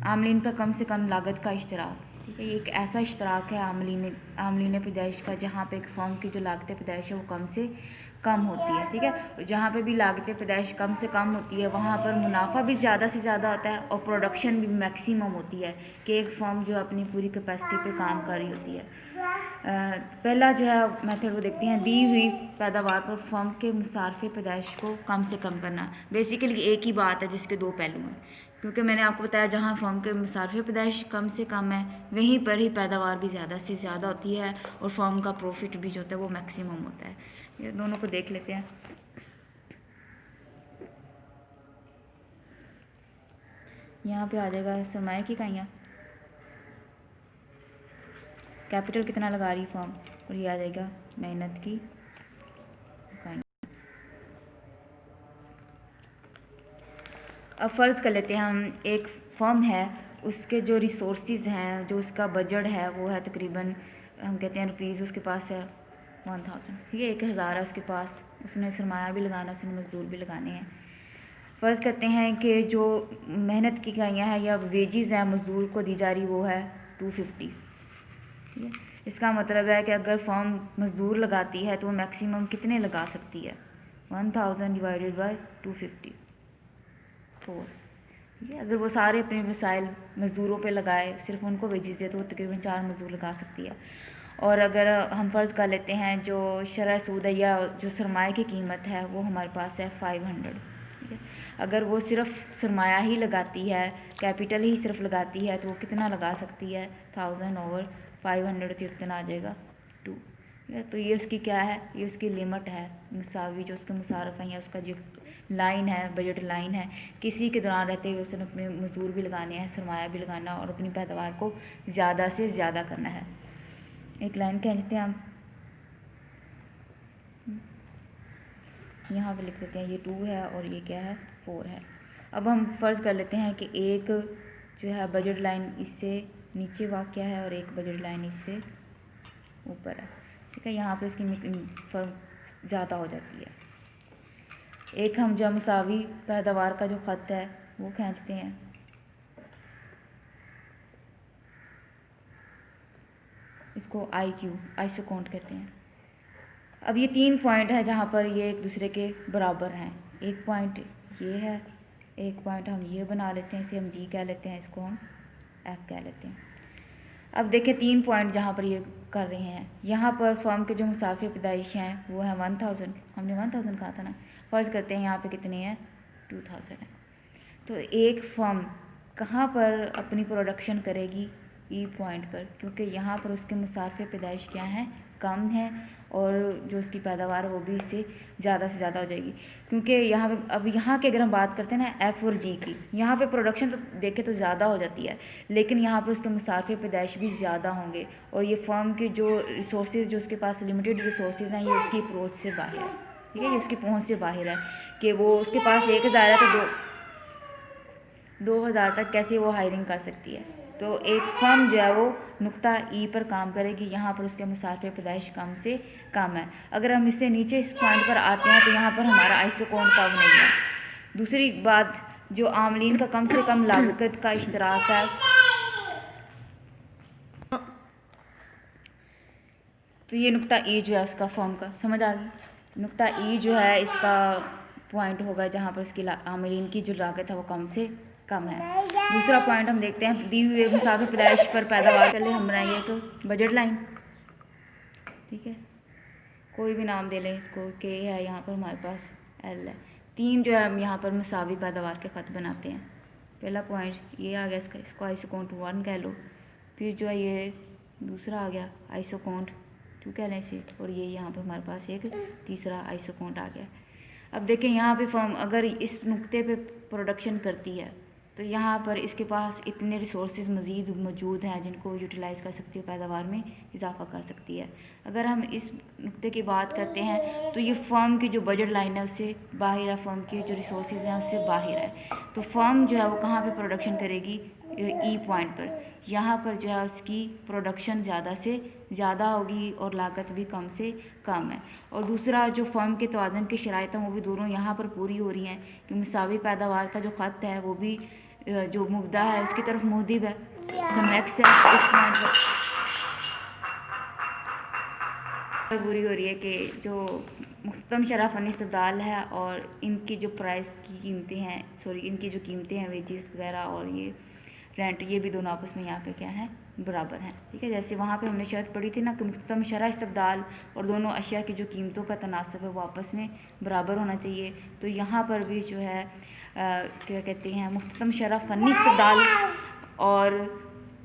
आमलीन पर कम से कम लागत का इश्तराक। ठीक है, ये एक ऐसा इश्तराक है आमलीन पैदाइश का जहाँ पे एक फर्म की जो लागत पैदाइश है वो कम से कम होती है। ठीक है, और जहाँ पे भी लागत पैदाइश कम से कम होती है वहाँ पर मुनाफा भी ज़्यादा से ज़्यादा होता है और प्रोडक्शन भी मैक्सिमम होती है कि एक फर्म जो अपनी पूरी कैपेसिटी पे काम कर रही होती है। पहला जो है मेथड वो देखते हैं, दी हुई पैदावार पर फर्म के मुसारफे पैदाइश को कम से कम करना। बेसिकली एक ही बात है जिसके दो पहलू हैं, क्योंकि मैंने आपको बताया जहाँ फर्म के मुसारफे पैदाइश कम से कम है वहीं पर ही पैदावार भी ज़्यादा से ज़्यादा होती है और फर्म का प्रॉफिट भी जो होता है वो मैक्सिमम होता है। ये दोनों को देख लेते हैं। यहाँ पे आ जाएगा सरमाए की इकाइयाँ, कैपिटल कितना लगा रही फर्म, और ये आ जाएगा मेहनत की इकाइयाँ। अब फ़र्ज़ कर लेते हैं हम एक फर्म है, उसके जो रिसोर्सेज हैं, जो उसका बजट है वो है तकरीबन हम कहते हैं रुपीज़, उसके पास है 1000। ठीक है, 1000 है उसके पास, उसने सरमाया भी लगाना, उसने मजदूर भी लगाने हैं। फ़र्ज़ करते हैं कि जो मेहनत की इकाइयाँ हैं या वेजेस हैं मज़दूर को दी जा रही वो है 250। ठीक है, इसका मतलब है कि अगर फर्म मज़दूर लगाती है तो वो मैक्सिमम कितने लगा सकती है, 1000 डिवाइडेड बाई 250, 4। ठीक है, अगर वो सारे अपने वसाइल मज़दूरों पे लगाए, सिर्फ उनको वेजेस दे तो वो तकरीबन 4 मज़दूर लगा सकती है। और अगर हम फ़र्ज़ कर लेते हैं जो शरह सूद है या जो सरमाए की कीमत है वो हमारे पास है 500। ठीक है, अगर वो सिर्फ सरमाया ही लगाती है, कैपिटल ही सिर्फ लगाती है तो वो कितना लगा सकती है, 1000 ओवर 500 तो कितना आ जाएगा 2। ठीक है, तो ये उसकी क्या है, ये उसकी लिमिट है मुसावी, जो उसके मुसारफ है या उसका जो लाइन है, बजट लाइन है, किसी के दौरान रहते हुए उसने अपने मजदूर भी लगाने हैं, सरमाया भी लगाना और अपनी पैदावार को ज़्यादा से ज़्यादा करना है। एक लाइन खींचते हैं हम, यहाँ पे लिख देते हैं ये 2 है और ये क्या है 4 है। अब हम फ़र्ज़ कर लेते हैं कि एक जो है बजट लाइन इससे नीचे वाक़या है और एक बजट लाइन इससे ऊपर है। ठीक है, यहाँ पर इसकी फर्क ज़्यादा हो जाती है। एक हम जो मसावी पैदावार का जो ख़त है वो खींचते हैं, इसको आइसोकोंट कहते हैं। अब ये 3 पॉइंट है जहाँ पर ये एक दूसरे के बराबर हैं। एक पॉइंट ये है, एक पॉइंट हम ये बना लेते हैं, इसे हम जी कह लेते हैं, इसको हम एफ कह लेते हैं। अब देखें 3 पॉइंट जहाँ पर ये कर रहे हैं, यहाँ पर फर्म के जो मुसाफिर पैदाइश हैं वो है 1000, हमने 1000 कहा था ना। फ़र्ज़ करते हैं यहाँ पे कितने हैं 2000 है। तो एक फर्म कहाँ पर अपनी प्रोडक्शन करेगी, ई पॉइंट पर, क्योंकि यहाँ पर उसके मुसाफिर पैदाइश क्या हैं, कम है और जो उसकी पैदावार है वो भी इससे ज़्यादा से ज़्यादा हो जाएगी। क्योंकि यहाँ पे अब यहाँ की अगर हम बात करते हैं ना एफ़ और जी की, यहाँ पे प्रोडक्शन तो देखें तो ज़्यादा हो जाती है, लेकिन यहाँ पर उसके मुसाफिर पैदाइश भी ज़्यादा होंगे और ये फर्म के जो रिसोर्सेज, जो उसके पास लिमिटेड रिसोर्सेज हैं, ये उसकी अप्रोच से बाहर है। ठीक है, ये उसकी पहुँच से बाहर है कि वो उसके पास 1000 है तो 2000 तक कैसे वो हायरिंग कर सकती है। तो एक फर्म जो है वो नुक्ता ई पर काम करेगी, यहाँ पर उसके मुसाफिर पैदाइश कम से कम है। अगर हम इससे नीचे इस पॉइंट पर आते हैं तो यहाँ पर हमारा आइसोकोंट कर्व नहीं है। दूसरी बात, जो आमलीन का कम से कम लागत का इश्तराक है, तो ये नुक्ता ई जो है उसका फर्म का समझ आ गई। नुक्ता ई जो है इसका पॉइंट होगा जहाँ पर उसकी आमलीन की जो लागत है वो कम से कम है। दूसरा पॉइंट हम देखते हैं, दी हुई मुसाफिर पैदाइश पर पैदावार, पहले हम बनाएंगे एक बजट लाइन। ठीक है, कोई भी नाम दे लें इसको, के है, यहाँ पर हमारे पास एल है। 3 जो है हम यहाँ पर मुसावी पैदावार के ख़त बनाते हैं। पहला पॉइंट ये आ गया, इसको आइसोकोंट 1 कह लो। फिर जो है ये दूसरा आ गया आइसोकोंट 2 कह लें इसे, और ये यहाँ पर हमारे पास एक तीसरा आइसोकोंट आ गया। अब देखें यहाँ पे फर्म अगर इस नुक्ते पे प्रोडक्शन करती है तो यहाँ पर इसके पास इतने रिसोर्सेज मज़ीद मौजूद हैं जिनको यूटिलाइज़ कर सकती है, पैदावार में इजाफा कर सकती है। अगर हम इस नुक्ते की बात करते हैं तो ये फर्म की जो बजट लाइन है उससे बाहर है, फर्म की जो रिसोर्सेज हैं उससे बाहर है। तो फर्म जो है वो कहाँ पे प्रोडक्शन करेगी, ई पॉइंट पर। यहाँ पर जो है उसकी प्रोडक्शन ज़्यादा से ज़्यादा होगी और लागत भी कम से कम है। और दूसरा जो फर्म के तवाज़ुन की शराइत हैं वो भी दोनों यहाँ पर पूरी हो रही हैं कि मुसावी पैदावार का जो ख़त है वो भी जो मुब्दा है उसकी तरफ मुहदिब है, कन्वेक्स है। इस पॉइंट पर बुरी हो रही है कि जो मुख्तम शरह फ़नी इस्तदलाल है और इनकी जो प्राइस की कीमतें हैं, सॉरी इनकी जो कीमतें हैं वेजेस वगैरह और ये रेंट, ये भी दोनों आपस में यहाँ पे क्या है, बराबर हैं। ठीक है, जैसे वहाँ पे हमने शर्त पढ़ी थी ना कि मुख्तम शरह इस्तदलाल और दोनों अशिया की जो कीमतों का तनासब है वो आपस में बराबर होना चाहिए। तो यहाँ पर भी जो है क्या कहते हैं, मुख्तम शरह फ़नी इस्तदलाल और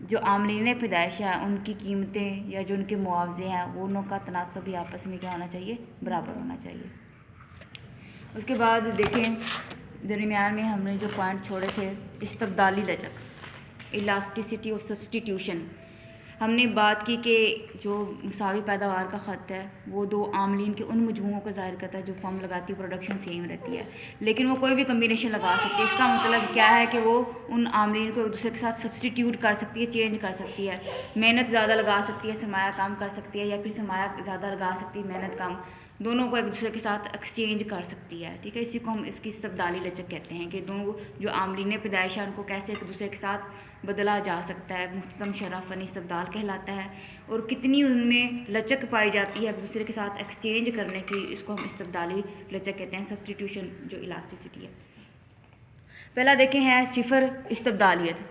जो आमलीन पैदाइश है उनकी कीमतें या जो उनके मुआवजे हैं वो उनों का तनासब भी आपस में क्या होना चाहिए, बराबर होना चाहिए। उसके बाद देखें दरमियान में हमने जो पॉइंट छोड़े थे, इस्तबदाली लचक, इलास्टिसिटी और सब्सटीट्यूशन। हमने बात की कि जो मुसावी पैदावार का ख़त है वो दो आमलीन के उन मजमूओं को ज़ाहिर करता है जो फर्म लगाती है, प्रोडक्शन सेम रहती है, लेकिन वो कोई भी कम्बिनेशन लगा सकती है। इसका मतलब क्या है कि वो उन आमलीन को एक दूसरे के साथ सब्सटीट्यूट कर सकती है, चेंज कर सकती है, मेहनत ज़्यादा लगा सकती है, सरमाया कम कर सकती है, या फिर सरमाया ज़्यादा लगा सकती है, मेहनत कम, दोनों को एक दूसरे के साथ एक्सचेंज कर सकती है। ठीक है, इसी को हम इसकी इस्तबदाली लचक कहते हैं कि दोनों जो आमलीन पैदाइश है उनको कैसे एक दूसरे के साथ बदला जा सकता है, मुख्तम शरह फ़नी इस्तबदाल कहलाता है। और कितनी उनमें लचक पाई जाती है एक दूसरे के साथ एक्सचेंज करने की, इसको हम इस्तबदाली लचक कहते हैं, सब्सटीट्यूशन जो इलास्टिसिटी है। पहला देखें है सिफर इस्तबदालियत।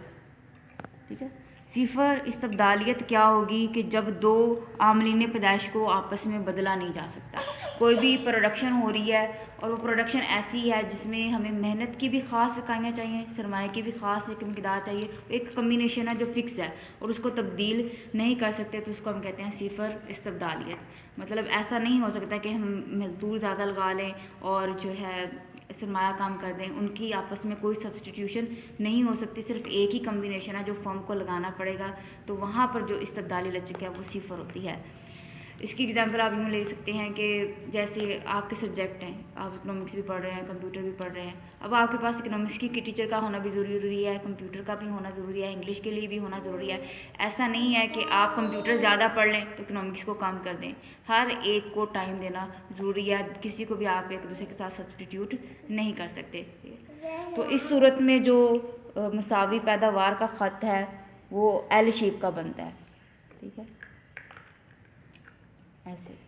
ठीक है, सिफर इस्तबदालियत क्या होगी कि जब दो आमलीन पैदाइश को आपस में बदला नहीं जा सकता। कोई भी प्रोडक्शन हो रही है और वो प्रोडक्शन ऐसी है जिसमें हमें मेहनत की भी ख़ास इकाइयाँ चाहिए, सरमाए की भी ख़ास एक मकदार चाहिए, एक कम्बिनेशन है जो फ़िक्स है और उसको तब्दील नहीं कर सकते, तो उसको हम कहते हैं सिफर इस्तबदालियत। मतलब ऐसा नहीं हो सकता कि हम मज़दूर ज़्यादा लगा लें और जो है सरमाया काम कर दें, उनकी आपस में कोई सब्सटीट्यूशन नहीं हो सकती, सिर्फ एक ही कम्बिनेशन है जो फर्म को लगाना पड़ेगा। तो वहाँ पर जो इस्तबदाली लचक है वो सिफर होती है। इसकी एग्जांपल आप यूँ ले सकते हैं कि जैसे आपके सब्जेक्ट हैं, आप इकोनॉमिक्स भी पढ़ रहे हैं, कंप्यूटर भी पढ़ रहे हैं। अब आपके पास इकोनॉमिक्स की टीचर का होना भी ज़रूरी है, कंप्यूटर का भी होना ज़रूरी है, इंग्लिश के लिए भी होना ज़रूरी है। ऐसा नहीं है कि आप कंप्यूटर ज़्यादा पढ़ लें तो इकोनॉमिक्स को कम कर दें, हर एक को टाइम देना ज़रूरी है, किसी को भी आप एक दूसरे के साथ सब्सटीट्यूट नहीं कर सकते। तो इस सूरत में जो मसावी पैदावार का ख़त है वो एल शेप का बनता है। ठीक है, ऐसे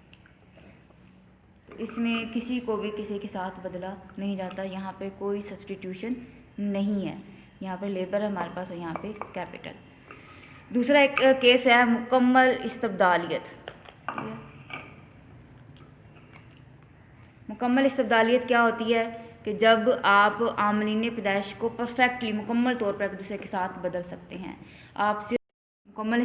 इसमें किसी को भी किसी के साथ बदला नहीं जाता, यहाँ पे कोई सब्सटीट्यूशन नहीं है। यहाँ पे लेबर है हमारे पास और यहाँ पे कैपिटल। दूसरा एक केस है मुकम्मल इस्तबदालियत। ठीक है, मुकम्मल इस्तबदालियत क्या होती है कि जब आप आमलीन पैदाइश को परफेक्टली मुकम्मल तौर पर एक दूसरे के साथ बदल सकते हैं। आप सिर्फ मुकम्मल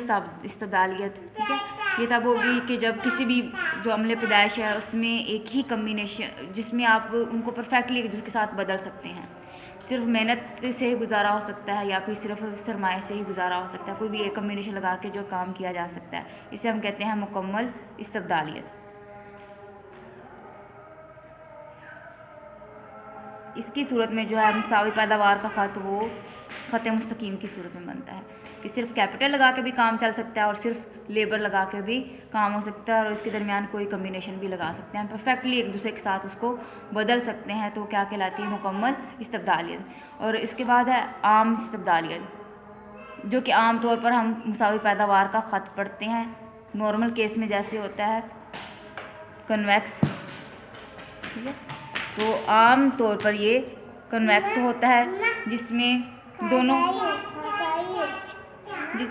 इस्तबदालियत, ठीक है, ये तब होगी कि जब किसी भी जो अमले पैदाइश है उसमें एक ही कम्बिनेशन जिसमें आप उनको परफेक्टली एक दूसरे के साथ बदल सकते हैं। सिर्फ मेहनत से गुजारा हो सकता है या फिर सिर्फ सरमाए से ही गुजारा हो सकता है, कोई भी एक कम्बिनेशन लगा के जो काम किया जा सकता है, इसे हम कहते हैं मुकम्मल इस्तबदालियत। इसकी सूरत में जो है मुसावी पैदावार का ख़त वो ख़त मुस्तकीम की सूरत में बनता है कि सिर्फ कैपिटल लगा के भी काम चल सकता है और सिर्फ लेबर लगा के भी काम हो सकता है और इसके दरमियान कोई कम्बिनेशन भी लगा सकते हैं, परफेक्टली एक दूसरे के साथ उसको बदल सकते हैं। तो क्या कहलाती है, मुकम्मल इस्तबदालियत। और इसके बाद है आम इस्तबदालियत, जो कि आम तौर पर हम मुसावी पैदावार का ख़त पढ़ते हैं। नॉर्मल केस में जैसे होता है कन्वेक्स, ठीक है, तो आम तौर पर ये कन्वेक्स होता है जिसमें दोनों जिस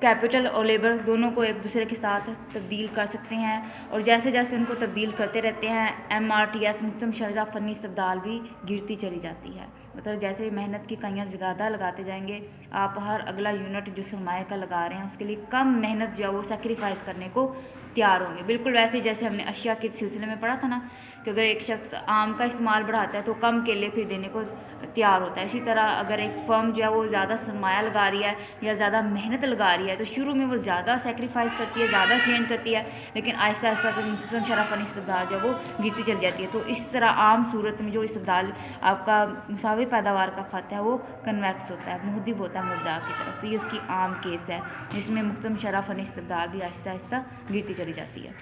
कैपिटल और लेबर दोनों को एक दूसरे के साथ तब्दील कर सकते हैं और जैसे जैसे उनको तब्दील करते रहते हैं MRTS मुख्तम शरह फ़नी इस्तबदाल भी गिरती चली जाती है। मतलब जैसे मेहनत की इकाइयाँ ज़्यादा लगाते जाएंगे, आप हर अगला यूनिट जो सरमाए का लगा रहे हैं उसके लिए कम मेहनत जो है वो सेक्रीफाइस करने को तैयार होंगे। बिल्कुल वैसे ही जैसे हमने अशिया के सिलसिले में पढ़ा था ना कि अगर एक शख्स आम का इस्तेमाल बढ़ाता है तो कम केले फिर देने को तैयार होता है। इसी तरह अगर एक फर्म जो है वो ज़्यादा सरमाया लगा रही है या ज़्यादा मेहनत लगा रही है तो शुरू में वो ज़्यादा सेक्रीफाइस करती है, ज़्यादा चेंज करती है, लेकिन आहिस्ता आहिस्ता तो मुख्तम शरह फ़नी इस्तबदाल जो है वो गिरती चली जाती है। तो इस तरह आम सूरत में जो इस्तबदाल आपका मुसावी पैदावार का ख़त है वो कन्वेक्स होता है, मुहदिब होता है मुब्दा की तरफ। तो ये उसकी आम केस है जिसमें मुख्तम शरह फ़नी इस्तबदाल भी आहिस्ता आहिस्ता गिरती चली जाती है।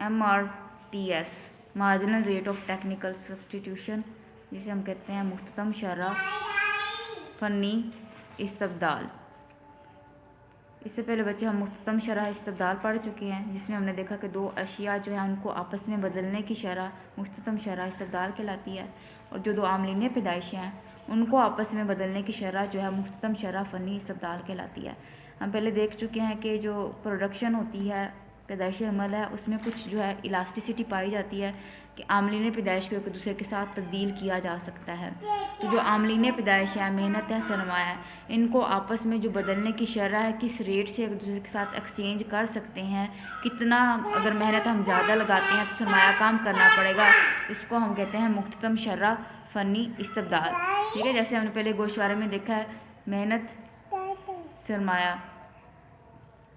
MRTS marginal rate of technical substitution, जिसे हम कहते हैं मुख्ततम शरह फ़नी इस्तबदाल। इससे पहले बच्चे हम मुख्ततम शरह इस्तबदाल पढ़ चुके हैं, जिसमें हमने देखा कि दो अशिया जो है उनको आपस में बदलने की शरह मुख्ततम शरह इस्तबदाल कहलाती है, और जो दो आमलीन पैदाइशें हैं उनको आपस में बदलने की शरह जो है मुख्ततम शरह फ़नी इस्तबदाल कहलाती है। हम पहले देख चुके हैं कि जो प्रोडक्शन होती है, पैदाइशी अमल है, उसमें कुछ जो है इलास्टिसिटी पाई जाती है कि आमलीन पैदाइश को एक दूसरे के साथ तब्दील किया जा सकता है। तो जो आमलीन पैदाइश है, मेहनत है, सरमाया है, इनको आपस में जो बदलने की शरह है, किस रेट से एक दूसरे के साथ एक्सचेंज कर सकते हैं, कितना अगर मेहनत हम ज़्यादा लगाते हैं तो सरमाया कम करना पड़ेगा, इसको हम कहते हैं मुख्ततम शरह फ़नी इस्तबदाल। ठीक है, जैसे हमने पहले गोशवारे में देखा है मेहनत, सरमाया,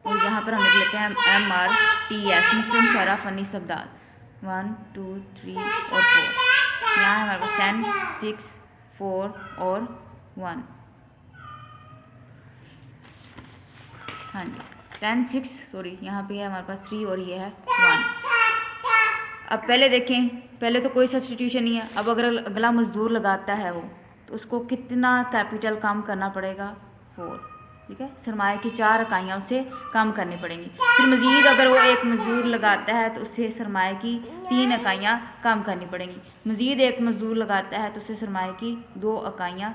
और यहाँ पर हम लिख लेते हैं MRTS मुख्ततम शरह फ़नी इस्तबदाल 1 2 3 और 4। यहाँ है हमारे पास 10 6 4 और 1। हाँ जी 10 6 सॉरी यहाँ पे है हमारे पास 3 और ये है 1। अब पहले देखें, पहले तो कोई सब्स्टिट्यूशन नहीं है। अब अगर अगला मजदूर लगाता है वो, तो उसको कितना कैपिटल कम करना पड़ेगा? 4। ठीक है, सरमाए की 4 इकाइयाँ उसे कम करनी पड़ेंगी। फिर मज़ीद अगर वो एक मज़दूर लगाता है तो उससे सरमाए की 3 इकाइयाँ कम करनी पड़ेंगी। मज़ीद एक मज़दूर लगाता है तो उससे सरमाए की 2 इकाइयाँ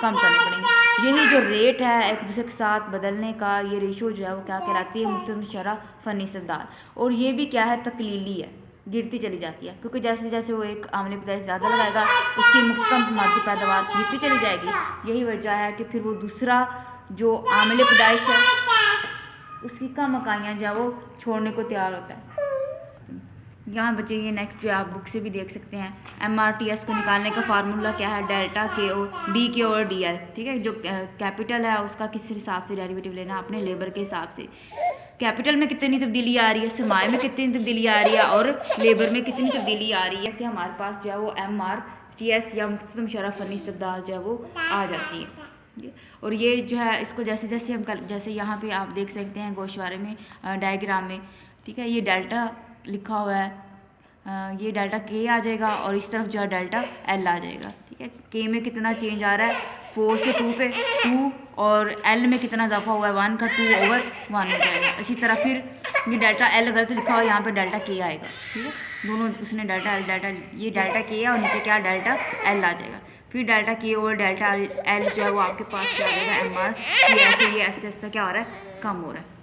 कम करनी पड़ेंगी। यही जो रेट है एक दूसरे के साथ बदलने का, ये रेशो जो है वो क्या कहलाती है? मुख्ततम शरह फ़नी इस्तबदाल। और ये भी क्या है? तकलीली है, गिरती चली जाती है, क्योंकि जैसे जैसे वो एक आमले पैदाइश ज़्यादा लगाएगा उसकी मुख्ततम मादी पैदावार गिरती चली जाएगी। यही वजह है कि फिर वो दूसरा जो आमले पैदाइश है उसकी कम इकाइयाँ जो है वो छोड़ने को तैयार होता है। यहाँ बच्चे ये नेक्स्ट जो आप बुक से भी देख सकते हैं, MRTS को निकालने का फार्मूला क्या है? डेल्टा के और DK और DL। ठीक है, जो कैपिटल है उसका किस हिसाब से डेरिवेटिव लेना? अपने लेबर के हिसाब से। कैपिटल में कितनी तब्दीली आ रही है, सरमाए में कितनी तब्दीली आ रही है, और लेबर में कितनी तब्दीली आ रही है, ऐसे हमारे पास जो है वो MRTS या मुख्ततम शरह फ़नी इस्तबदाल जो है वो आ जाती है। और ये जो है इसको जैसे जैसे हम जैसे यहाँ पे आप देख सकते हैं गोशवारे में डायग्राम में, ठीक है, ये डेल्टा लिखा हुआ है, ये डेल्टा K आ जाएगा और इस तरफ जो है डेल्टा L आ जाएगा। ठीक है, K में कितना चेंज आ रहा है? 4 से 2 पे 2, और L में कितना इजाफा हुआ है? 1 का 2/1 हो जाएगा। इसी तरह फिर ये डेल्टा L गलत लिखा हुआ है, यहाँ पे डेल्टा K आएगा। ठीक है, दोनों उसने डेल्टा ये डेल्टा K है और नीचे क्या डेल्टा L आ जाएगा। फिर डेल्टा K और डेल्टा L जो है वो आपके पास क्या आ जाएगा? MRTS। ये ऐसे क्या हो रहा है? कम हो रहा है।